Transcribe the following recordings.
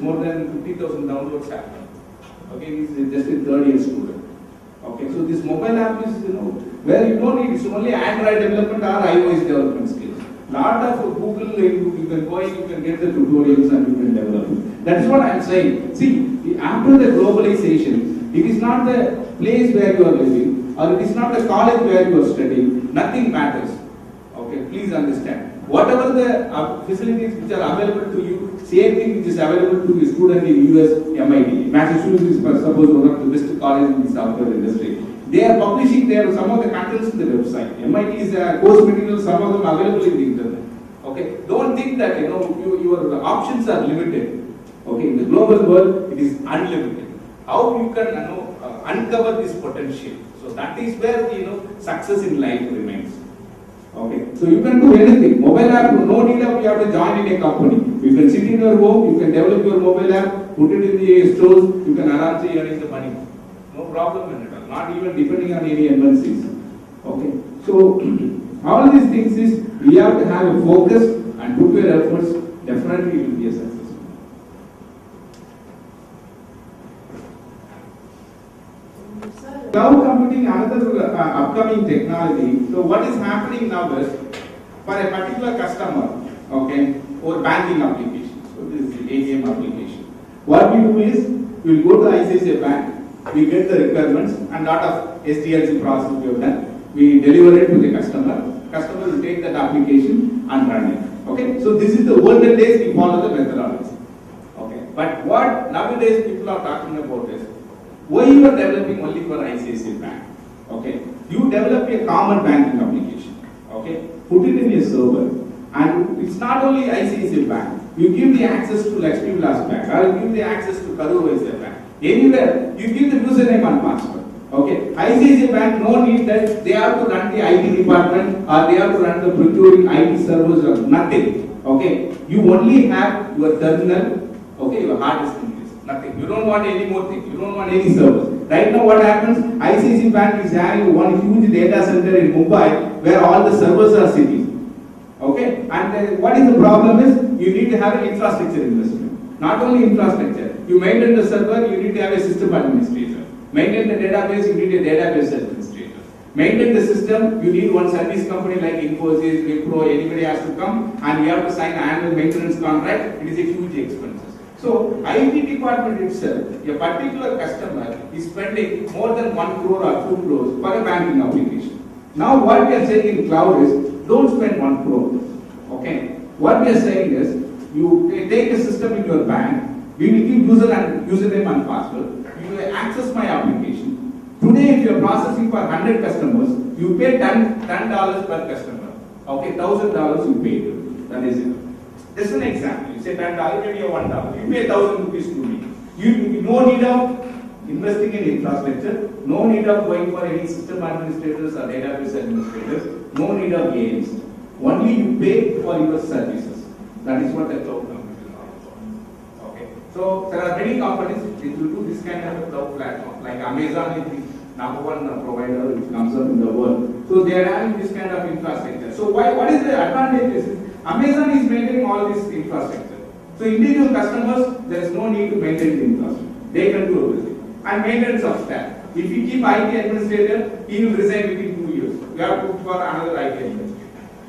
more than 50,000 downloads happened. Okay, he's just a third year student. Okay, so this mobile app is, where you don't need, it's only Android development or iOS development skills. Lot of Google, you can go in, you can get the tutorials and you can develop. That is what I am saying. See, after the globalization, it is not the place where you are living, or it is not the college where you are studying. Nothing matters. Okay, please understand. Whatever the facilities which are available to you, same thing which is available to a student in US, MIT. Massachusetts is suppose one of the best colleges in the software industry. They are publishing some of the contents in the website. MIT is course materials, some of them available in the internet. Okay, don't think that your options are limited. Okay, in the global world, it is unlimited. How you can uncover this potential? So that is where success in life remains. Okay, so you can do anything. Mobile app, no need of you have to join in a company. You can sit in your home, you can develop your mobile app, put it in the stores, you can arrange earning the money. No problem in it. Not even depending on any MNCs. Okay, so all these things is we have to have a focus and put your efforts. Definitely, you will be a success. Cloud computing, another upcoming technology. So what is happening now is, for a particular customer, okay, or banking application. So this is the ATM application. What we do is, we will go to ICICI Bank. We get the requirements and lot of SDLC process we have done. We deliver it to the customer. Customer will take that application and run it. Okay, so this is the olden days we follow the methodology. Okay, but what nowadays people are talking about is, why you are developing only for ICICI Bank? Okay, you develop a common banking application. Okay, put it in a server, and it's not only ICICI Bank. You give the access to Lakshmi Vilas Bank, or you give the access to Karur Vysya Bank. Anywhere, you give the username and password. Okay, ICICI Bank, no need that they have to run the IT department or they have to run the procuring IT servers or nothing. Okay, you only have your terminal, okay, your hard disk in this. Nothing. You don't want any more thing. You don't want any servers. Right now, what happens? ICICI Bank is having one huge data center in Mumbai where all the servers are sitting. Okay, and what is the problem is you need to have an infrastructure investment. Not only infrastructure, you maintain the server, you need to have a system administrator. Maintain the database, you need a database administrator. Maintain the system, you need one service company like Infosys, Wipro, anybody has to come and you have to sign an annual maintenance contract. It is a huge expense. So, IT department itself, a particular customer is spending more than 1 crore or 2 crores for a banking application. Now, what we are saying in cloud is, don't spend 1 crore. Okay? What we are saying is, you take a system in your bank, we will give username and password, you will access my application. Today, if you are processing for 100 customers, you pay $10 per customer. Okay, $1,000 you pay. That is it. Just an example. You say $10, maybe $1. You pay 1,000 rupees to me. You no need of investing in infrastructure, no need of going for any system administrators or database administrators, no need of gains. Only you pay for your services. That is what the cloud computing is all about. Okay. So there are many companies which will do this kind of a cloud platform. Like Amazon is the #1 provider which comes up in the world. So they are having this kind of infrastructure. So what is the advantage? Amazon is maintaining all this infrastructure. So individual customers, there is no need to maintain the infrastructure. They can do everything. And maintenance of staff. If you keep IT administrator, he will resign within 2 years. We have to look for another IT administrator.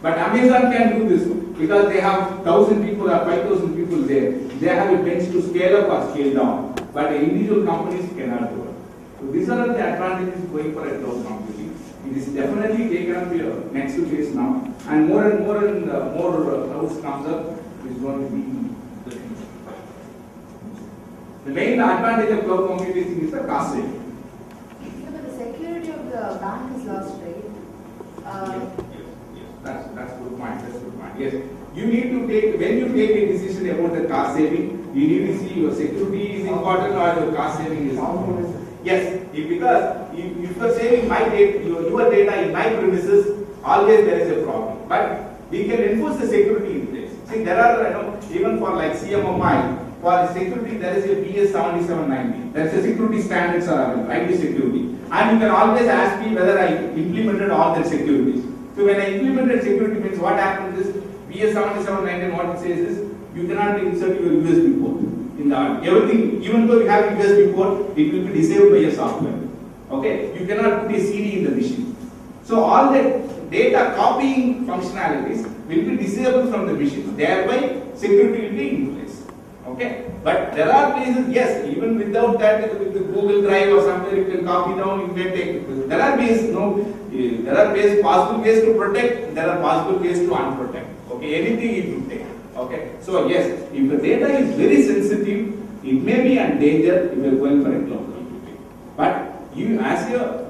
But Amazon can do this because they have 1,000 people or 5,000 people there. They have a bench to scale up or scale down. But individual companies cannot do it. So these are the advantages going for a cloud computing. It is definitely taken up the next phase now. And more clouds comes up, is going to be the future. The main advantage of cloud computing is the cost saving. Yeah, but the security of the bank is lost, right? Yes. That's good point. Yes. You need to take, when you take a decision about the cost saving, you need to see your security is important or your cost saving is important. Yes, because if you are saving your data in my premises, always there is a problem. But we can enforce the security in place. See, there are, even for like CMMI, for security there is a BS 7790. That's the security standards are available, IT security. And you can always ask me whether I implemented all the securities. So when I implemented security means what happens is BS 7790, what it says is you cannot insert your USB port. everything, even though you have USB port, it will be disabled by a software. Okay, you cannot put a CD in the machine. So all the data copying functionalities will be disabled from the machine. Thereby, security will be in place. Okay, but there are places, yes, even without that, with the Google Drive or somewhere you can copy down, you can take. There are ways, there are ways, possible ways to protect. There are possible ways to unprotect. Okay, anything it will take. Okay, so yes, if the data is very sensitive, it may be in danger if you are going for a cloud computing. But you, as your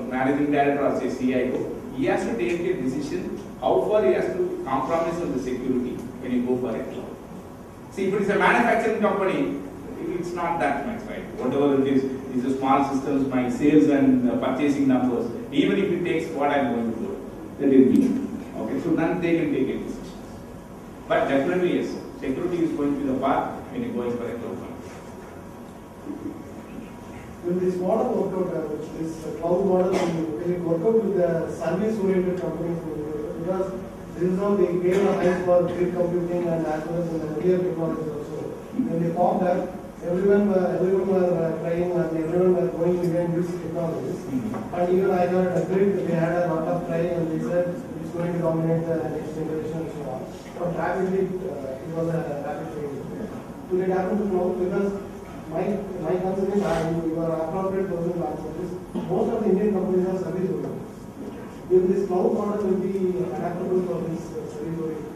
managing director or say CIO, he has to take a decision how far he has to compromise on the security when you go for a cloud. See, if it is a manufacturing company, it's not that much, right? Whatever it is, these are small systems, my sales and purchasing numbers, even if it takes what I am going to do, that is me. Okay, so then they can take a decision. But definitely, yes, security is going to be the path when you're going for a cloud company. Will this model work out, this cloud model, will it work out with the service-oriented companies? Because this is how they gain a height for grid computing and as well as in the earlier technologies also. When they found that everyone were trying and everyone were going to gain these technologies. And even I heard a grid, they had a lot of trying and they said it's going to dominate the next generation and so on. But rapidly, it was a rapid change. Will it happen to cloud? Because my concern is, you are appropriate person to answer this. Most of the Indian companies are service oriented. Will this cloud model will be adaptable for this service oriented?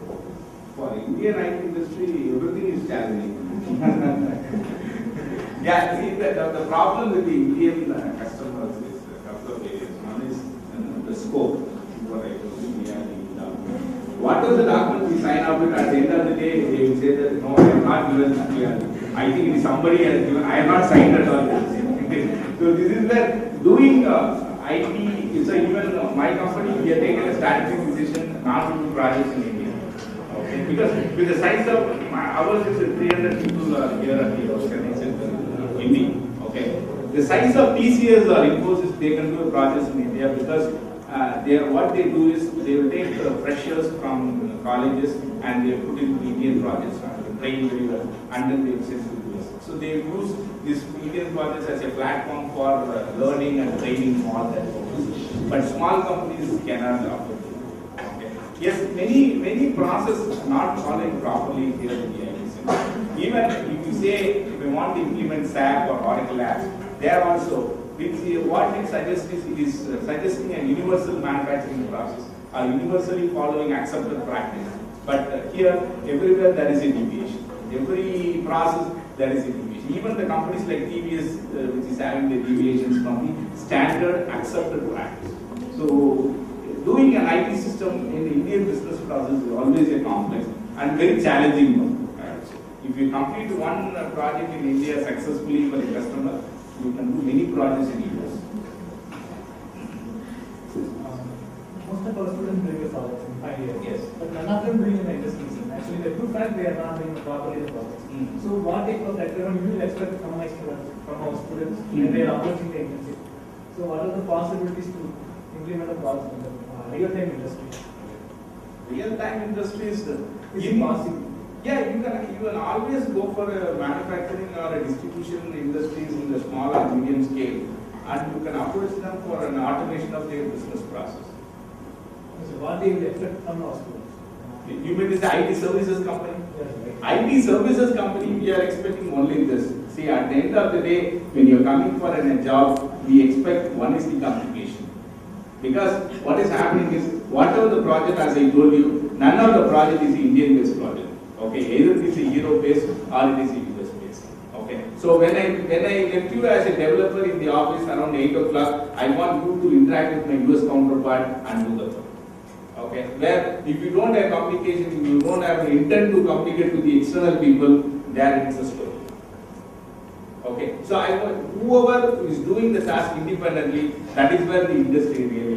For Indian IT industry, everything is challenging. Yeah, see, the problem with the Indian customers is a couple of areas. One is the scope. What I told you, we are the document. What is the document we sign up with? At the end of the day, they will say that no, I am not given. I think it is somebody has given. I have not signed at all. So this is where doing IT. So even my company, we have taken a strategic decision not to do projects in India. Okay, because with the size of ours is 300 people here at the organization in India. Okay, the size of TCS or Infosys, they can do projects in India because what they do is they will take freshers from colleges and they put into Indian projects, train very well, and then they will send to the US. So they use these Indian projects as a platform for learning and training all that. But small companies cannot afford it. Okay. Yes, many processes are not following properly here in the IIT. Even if you say if you want to implement SAP or Oracle apps, there also. What it suggests is suggesting a universal manufacturing process, or universally following accepted practice. But here, everywhere there is a deviation. Every process there is a deviation. Even the companies like TVS, which is having the deviations from the standard accepted practice. So, doing an IT system in the Indian business process is always a complex and very challenging one. If you complete one project in India successfully for the customer, you can do many projects in US. Most of our students doing the projects in 5 years. Yes. But none of them doing in the industry. Actually, the good fact they are not doing properly the projects. So what type of background you will expect from our students when they are approaching the internship? So what are the possibilities to implement a project in the real-time industry? Real-time industry is it possible? Yeah, you can always go for a manufacturing or a distribution industries in the small or medium scale, and you can approach them for an automation of their business process. So what they will expect from our students? You mean this IT services company? Yes, right. IT services company, we are expecting only this. See, at the end of the day, when you are coming for a job, we expect one is the communication. Because what is happening is, whatever the project, as I told you, none of the project is Indian-based project. Okay, either it is a Euro-based or it is a US-based. Okay, so when I left you as a developer in the office around 8 o'clock, I want you to interact with my US counterpart and do the work. Okay, where if you don't have communication, you don't have the intent to communicate to the external people, there it's a story. Okay, so whoever is doing the task independently, that is where the industry really